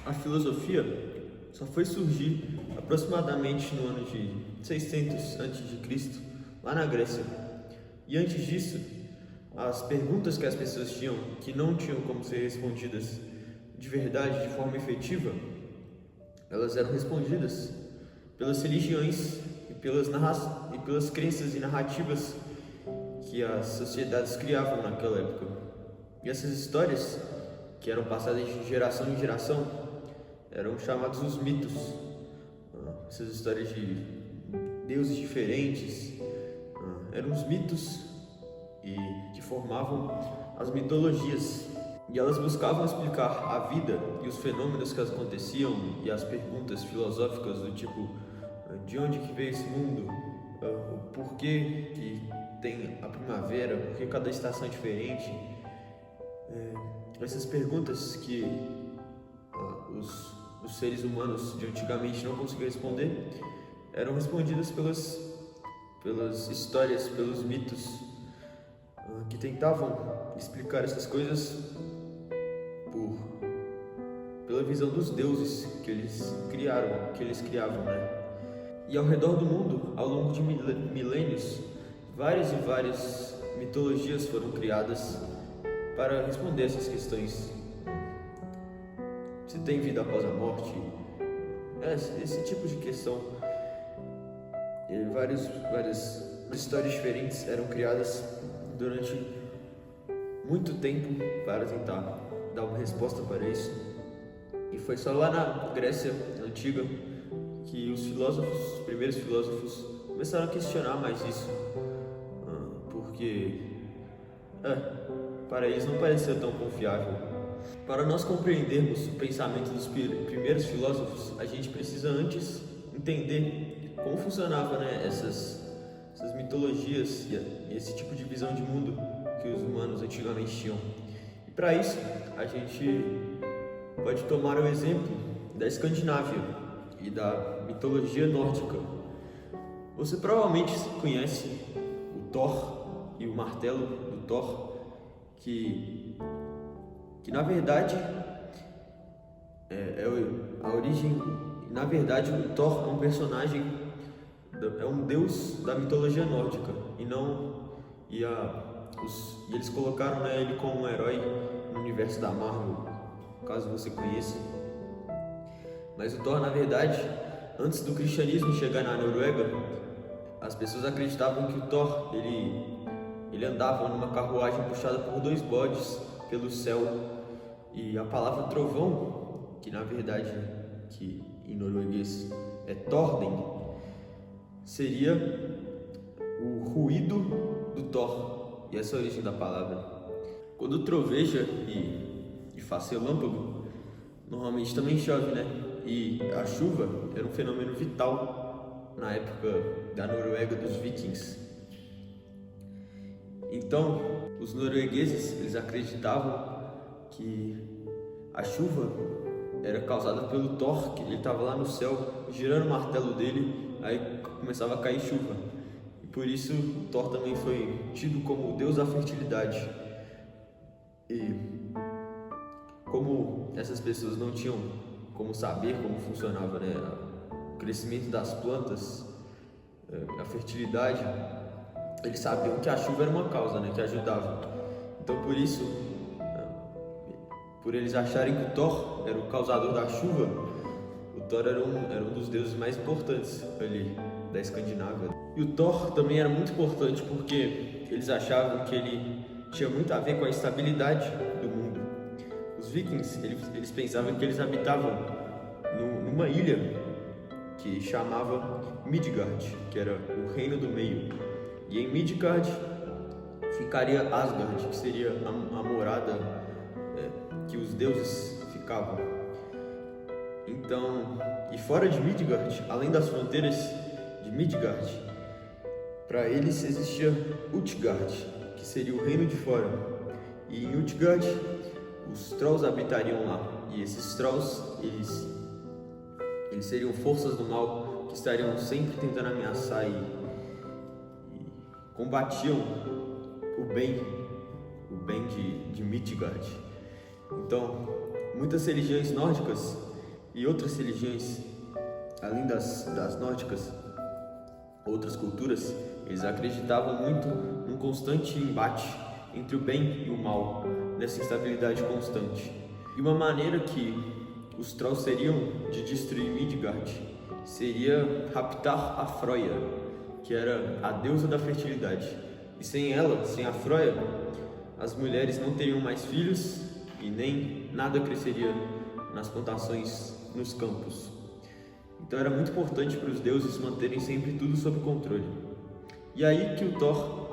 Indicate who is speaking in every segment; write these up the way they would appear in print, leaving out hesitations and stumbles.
Speaker 1: A filosofia só foi surgir aproximadamente no ano de 600 a.C., lá na Grécia. E antes disso, as perguntas que as pessoas tinham, que não tinham como ser respondidas de verdade, de forma efetiva, elas eram respondidas pelas religiões e pelas crenças e narrativas que as sociedades criavam naquela época. E essas histórias, que eram passadas de geração em geração, eram chamados os mitos. Essas histórias de deuses diferentes eram os mitos e que formavam as mitologias. E elas buscavam explicar a vida e os fenômenos que aconteciam e as perguntas filosóficas do tipo: de onde que veio esse mundo? O porquê que tem a primavera? Por que cada estação é diferente? Essas perguntas que os seres humanos de antigamente não conseguiam responder eram respondidas pelas histórias, pelos mitos que tentavam explicar essas coisas pela visão dos deuses que eles criavam, né? E ao redor do mundo, ao longo de milênios, várias e várias mitologias foram criadas para responder essas questões. Se tem vida após a morte, esse tipo de questão. E várias histórias diferentes eram criadas durante muito tempo para tentar dar uma resposta para isso. E foi só lá na Grécia Antiga que os primeiros filósofos, começaram a questionar mais isso, porque para eles não parecia tão confiável. Para nós compreendermos o pensamento dos primeiros filósofos, a gente precisa antes entender como funcionava, né, essas mitologias e esse tipo de visão de mundo que os humanos antigamente tinham. E para isso, a gente pode tomar o exemplo da Escandinávia e da mitologia nórdica. Você provavelmente conhece o Thor e o martelo do Thor, que na verdade a origem. Na verdade, o Thor é um personagem, é um deus da mitologia nórdica e eles colocaram, né, ele como um herói no universo da Marvel, caso você conheça. Mas o Thor, na verdade, antes do cristianismo chegar na Noruega, as pessoas acreditavam que o Thor ele andava numa carruagem puxada por 2 bodes pelo céu, e a palavra trovão, que na verdade que em norueguês é Torden, seria o ruído do Thor, e essa é a origem da palavra. Quando troveja e faz relâmpago, normalmente também chove, né? E a chuva era um fenômeno vital na época da Noruega, dos vikings. Então, os noruegueses, eles acreditavam que a chuva era causada pelo Thor, que ele estava lá no céu, girando o martelo dele, aí começava a cair chuva. E por isso, o Thor também foi tido como o deus da fertilidade. E como essas pessoas não tinham como saber como funcionava, né, o crescimento das plantas, a fertilidade, eles sabiam que a chuva era uma causa, né, que ajudava. Então, por isso, por eles acharem que o Thor era o causador da chuva, o Thor era um dos deuses mais importantes ali da Escandinávia. E o Thor também era muito importante porque eles achavam que ele tinha muito a ver com a estabilidade do mundo. Os vikings, eles pensavam que eles habitavam numa ilha que chamava Midgard, que era o reino do meio. E em Midgard ficaria Asgard, que seria a morada que os deuses ficavam. Então, e fora de Midgard, além das fronteiras de Midgard, para eles existia Utgard, que seria o reino de fora. E em Utgard, os Trolls habitariam lá. E esses Trolls, eles seriam forças do mal que estariam sempre tentando ameaçar e combatiam o bem de Midgard. Então, muitas religiões nórdicas, e outras religiões, além das nórdicas, outras culturas, eles acreditavam muito num constante embate entre o bem e o mal, nessa instabilidade constante. E uma maneira que os Trolls teriam de destruir Midgard seria raptar a Freya, que era a deusa da fertilidade. E sem ela, sem a Freya, as mulheres não teriam mais filhos e nem nada cresceria nas plantações, nos campos. Então era muito importante para os deuses manterem sempre tudo sob controle. E aí que o Thor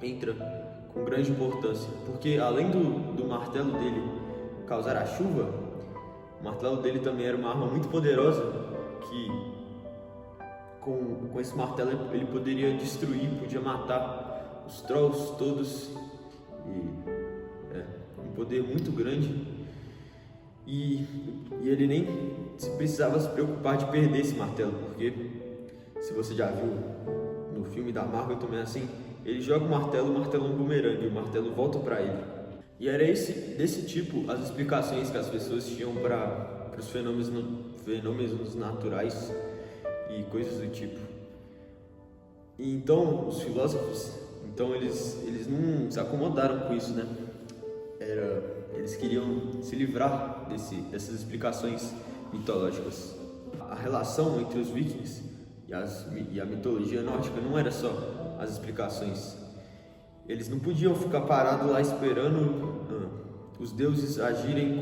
Speaker 1: entra com grande importância, porque além do martelo dele causar a chuva, o martelo dele também era uma arma muito poderosa que com esse martelo ele poderia destruir, podia matar os Trolls todos, um poder muito grande, e ele nem precisava se preocupar de perder esse martelo, porque se você já viu no filme da Marvel também é assim, ele joga o martelo é um bumerangue, o martelo volta para ele. E era desse tipo as explicações que as pessoas tinham para os fenômenos naturais e coisas do tipo. E então os filósofos, eles não se acomodaram com isso, né? Eles queriam se livrar dessas explicações mitológicas. A relação entre os vikings e a mitologia nórdica não era só as explicações. Eles não podiam ficar parados lá esperando os deuses agirem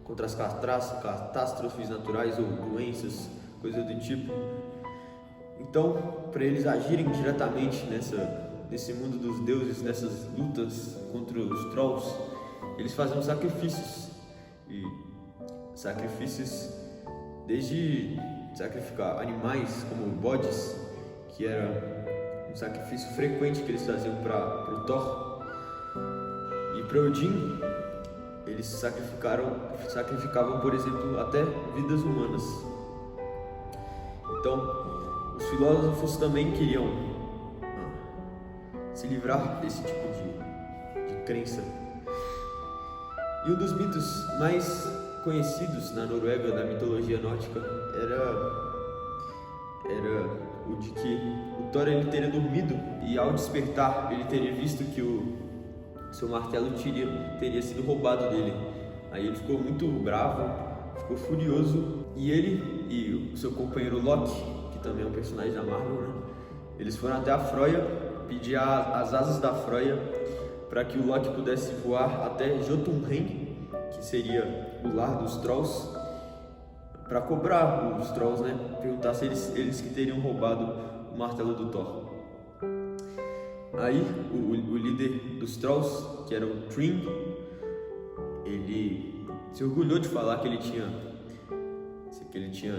Speaker 1: contra as catástrofes naturais ou doenças, coisas do tipo. Então, para eles agirem diretamente nesse mundo dos deuses, nessas lutas contra os Trolls, eles faziam sacrifícios. E sacrifícios desde sacrificar animais como bodes, que era um sacrifício frequente que eles faziam para o Thor, e para Odin eles sacrificavam, por exemplo, até vidas humanas. Então, os filósofos também queriam se livrar desse tipo de crença. E um dos mitos mais conhecidos na Noruega, da mitologia nórdica, era o de que o Thor ele teria dormido e ao despertar ele teria visto que o seu martelo teria sido roubado dele. Aí ele ficou muito bravo, ficou furioso, e ele e o seu companheiro Loki, que também é um personagem da Marvel, né? Eles foram até a Freya pedir as asas da Freya para que o Loki pudesse voar até Jotunheim, que seria o lar dos Trolls, para cobrar os Trolls, né? Perguntar se eles que teriam roubado o martelo do Thor. Aí o líder dos Trolls, que era o Thrym, ele se orgulhou de falar que ele tinha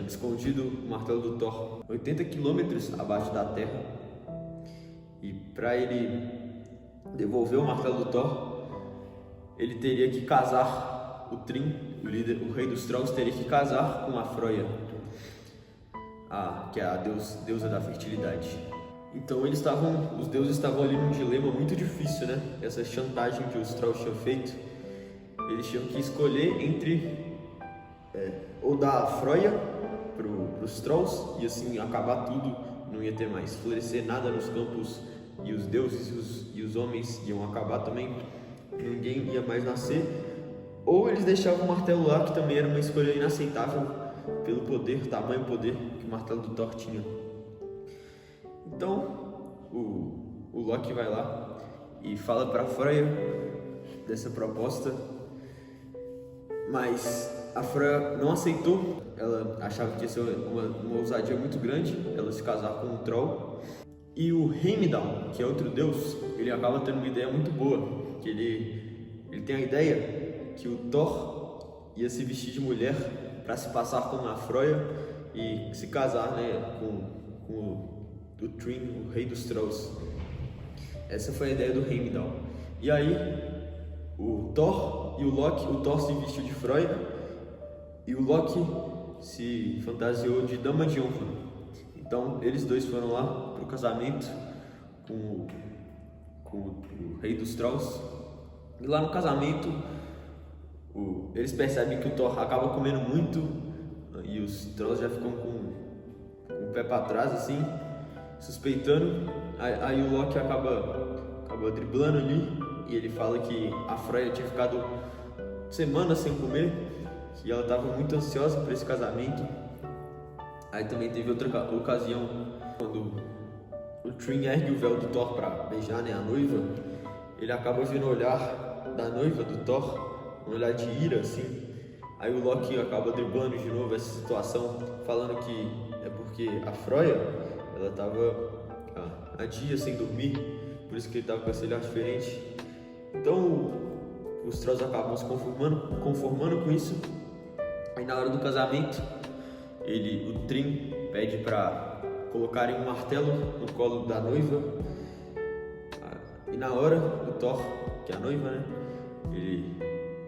Speaker 1: escondido o martelo do Thor 80 quilômetros abaixo da terra, e para ele devolver o martelo do Thor, ele teria que casar. O Thrym, o rei dos Trolls, teria que casar com a Freya, que é a deusa da fertilidade. Então os deuses estavam ali num dilema muito difícil, né? Essa chantagem que os Trolls tinham feito, eles tinham que escolher entre ou dar a Freya para os Trolls e assim acabar tudo, não ia ter mais florescer nada nos campos, e os deuses e os homens iam acabar também, ninguém ia mais nascer, ou eles deixavam o martelo lá, que também era uma escolha inaceitável pelo tamanho poder que o martelo do Thor tinha. Então o Loki vai lá e fala para Freya dessa proposta, mas a Freya não aceitou. Ela achava que ia ser uma ousadia muito grande ela se casar com um troll. E o Heimdall, que é outro deus, ele acaba tendo uma ideia muito boa, que ele tem a ideia que o Thor ia se vestir de mulher para se passar com a Freya e se casar, né, com o Thrym, o rei dos Trolls. Essa foi a ideia do Heimdall. E aí o Thor e o Loki, o Thor se vestiu de Freya e o Loki se fantasiou de Dama de Honra. Então eles dois foram lá pro casamento com o rei dos Trolls. E lá no casamento eles percebem que o Thor acaba comendo muito e os Trolls já ficam com o pé para trás assim, suspeitando. Aí o Loki acaba driblando ali e ele fala que a Freya tinha ficado semanas sem comer, que ela estava muito ansiosa por esse casamento. Aí também teve outra ocasião quando o Thrym ergue o véu do Thor para beijar, né, a noiva. Ele acaba vendo o olhar da noiva do Thor, um olhar de ira assim. Aí o Loki acaba driblando de novo essa situação, falando que é porque a Freya, ela estava há dias sem dormir, por isso que ele estava com esse olhar diferente. Então os Trolls acabam se conformando com isso. Aí na hora do casamento, o Thrym pede para colocarem um martelo no colo da noiva. E na hora, o Thor, que é a noiva, né, ele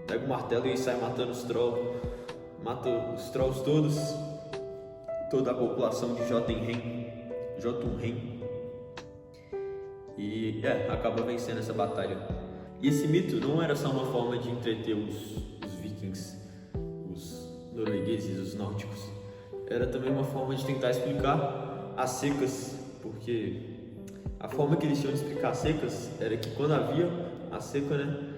Speaker 1: pega o martelo e sai matando os Trolls. Mata os Trolls todos, toda a população de Jotunheim. E acaba vencendo essa batalha. E esse mito não era só uma forma de entreter os vikings, os noruegueses, os nórdicos. Era também uma forma de tentar explicar as secas, porque a forma que eles tinham de explicar as secas era que quando havia a seca, né,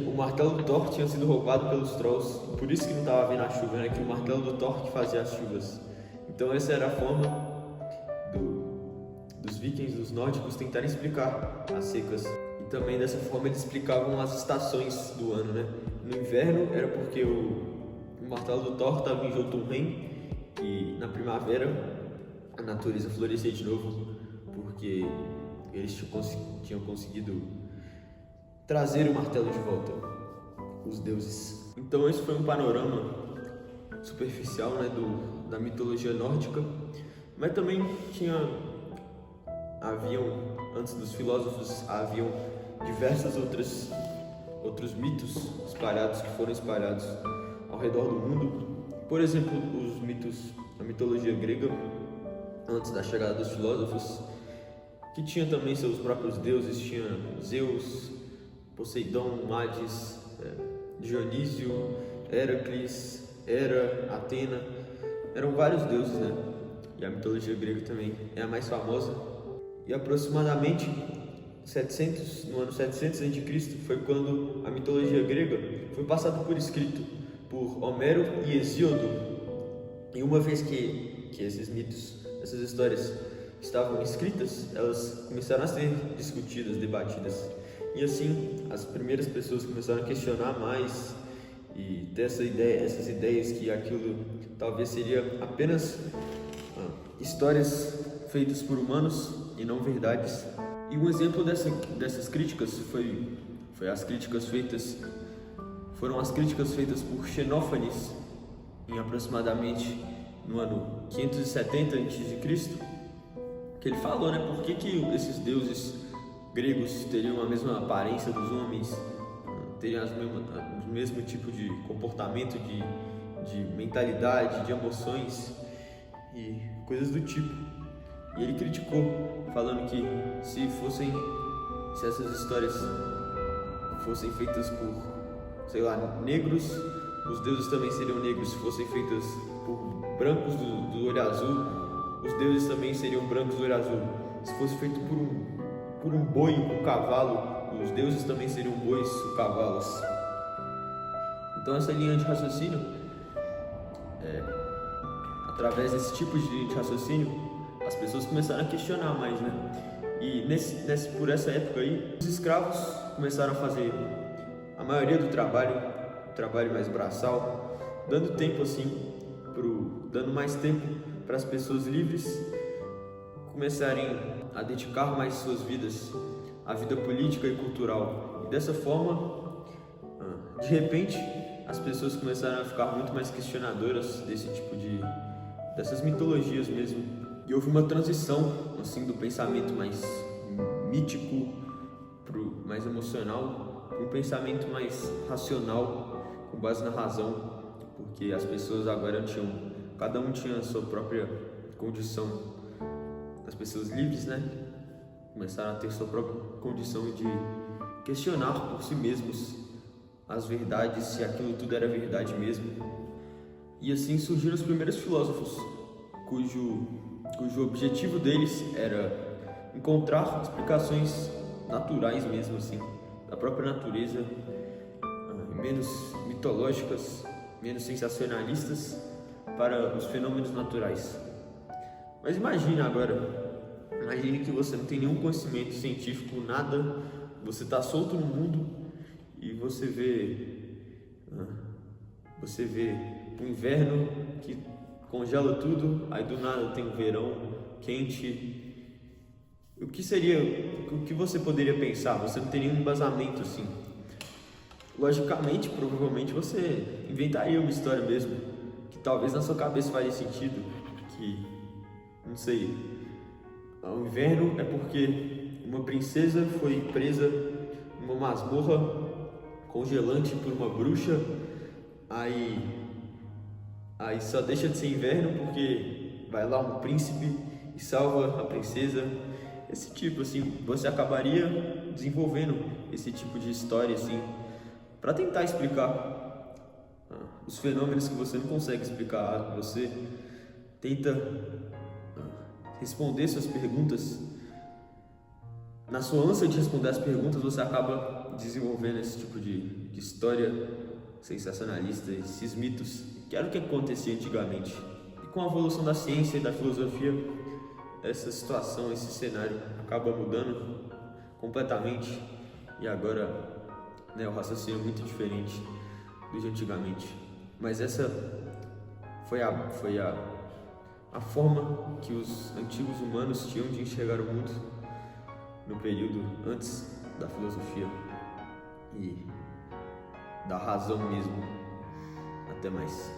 Speaker 1: o martelo do Thor tinha sido roubado pelos Trolls, por isso que não estava havendo a chuva, né, que o martelo do Thor que fazia as chuvas. Então essa era a forma dos vikings, dos nórdicos, tentarem explicar as secas. E também dessa forma eles explicavam as estações do ano, né? No inverno era porque o martelo do Thor estava em Jotunheim, e na primavera a natureza florescia de novo, porque eles tinham conseguido trazer o martelo de volta, os deuses. Então esse foi um panorama superficial, né, da mitologia nórdica, mas também antes dos filósofos, haviam diversos outros mitos que foram espalhados ao redor do mundo. Por exemplo, os mitos da mitologia grega, antes da chegada dos filósofos, que tinha também seus próprios deuses. Tinha Zeus, Poseidon, Hades, Dionísio, Héracles, Hera, Atena. Eram vários deuses, né? E a mitologia grega também é a mais famosa. E aproximadamente no ano 700 a.C. foi quando a mitologia grega foi passada por escrito por Homero e Hesíodo. E uma vez que esses mitos, essas histórias estavam escritas, elas começaram a ser discutidas, debatidas. E assim, as primeiras pessoas começaram a questionar mais e ter essas ideias que aquilo talvez seria apenas histórias feitas por humanos e não verdades. E um exemplo dessas críticas foram as críticas feitas por Xenófanes em aproximadamente no ano 570 a.C., que ele falou, né, por que esses deuses gregos teriam a mesma aparência dos homens, teriam o mesmo tipo de comportamento, de mentalidade, de emoções e coisas do tipo. E ele criticou, falando que se essas histórias fossem feitas por, sei lá, negros, os deuses também seriam negros. Se fossem feitas por brancos do olho azul, os deuses também seriam brancos do olho azul. Se fosse feito por um boi, um cavalo, os deuses também seriam bois ou cavalos. Então essa linha de raciocínio, através desse tipo de linha de raciocínio, as pessoas começaram a questionar mais, né? E por essa época aí, os escravos começaram a fazer a maioria do trabalho mais braçal, dando mais tempo para as pessoas livres começarem a dedicar mais suas vidas à vida política e cultural. E dessa forma, de repente, as pessoas começaram a ficar muito mais questionadoras dessas mitologias mesmo. E houve uma transição, assim, do pensamento mais mítico mais emocional para um pensamento mais racional, com base na razão, porque as pessoas agora cada um tinha a sua própria condição. As pessoas livres, né, começaram a ter sua própria condição de questionar por si mesmos as verdades, se aquilo tudo era verdade mesmo. E assim surgiram os primeiros filósofos, cujo objetivo deles era encontrar explicações naturais mesmo, assim, da própria natureza, menos mitológicas, menos sensacionalistas para os fenômenos naturais. Mas imagine que você não tem nenhum conhecimento científico, nada, você está solto no mundo e você vê o inverno que congela tudo, aí do nada tem um verão quente. O que você poderia pensar? Você não teria um embasamento assim. Logicamente, provavelmente você inventaria uma história mesmo, que talvez na sua cabeça faria sentido, que, não sei, o inverno é porque uma princesa foi presa numa masmorra congelante por uma bruxa, aí só deixa de ser inverno porque vai lá um príncipe e salva a princesa. Esse tipo assim, você acabaria desenvolvendo esse tipo de história assim, para tentar explicar os fenômenos que você não consegue explicar. Você tenta responder suas perguntas. Na sua ânsia de responder as perguntas, você acaba desenvolvendo esse tipo de história sensacionalista, esses mitos, que era o que acontecia antigamente. E com a evolução da ciência e da filosofia, essa situação, esse cenário acaba mudando completamente, e agora, o raciocínio é muito diferente do de antigamente. Mas essa foi a forma que os antigos humanos tinham de enxergar o mundo no período antes da filosofia e da razão mesmo. Até mais.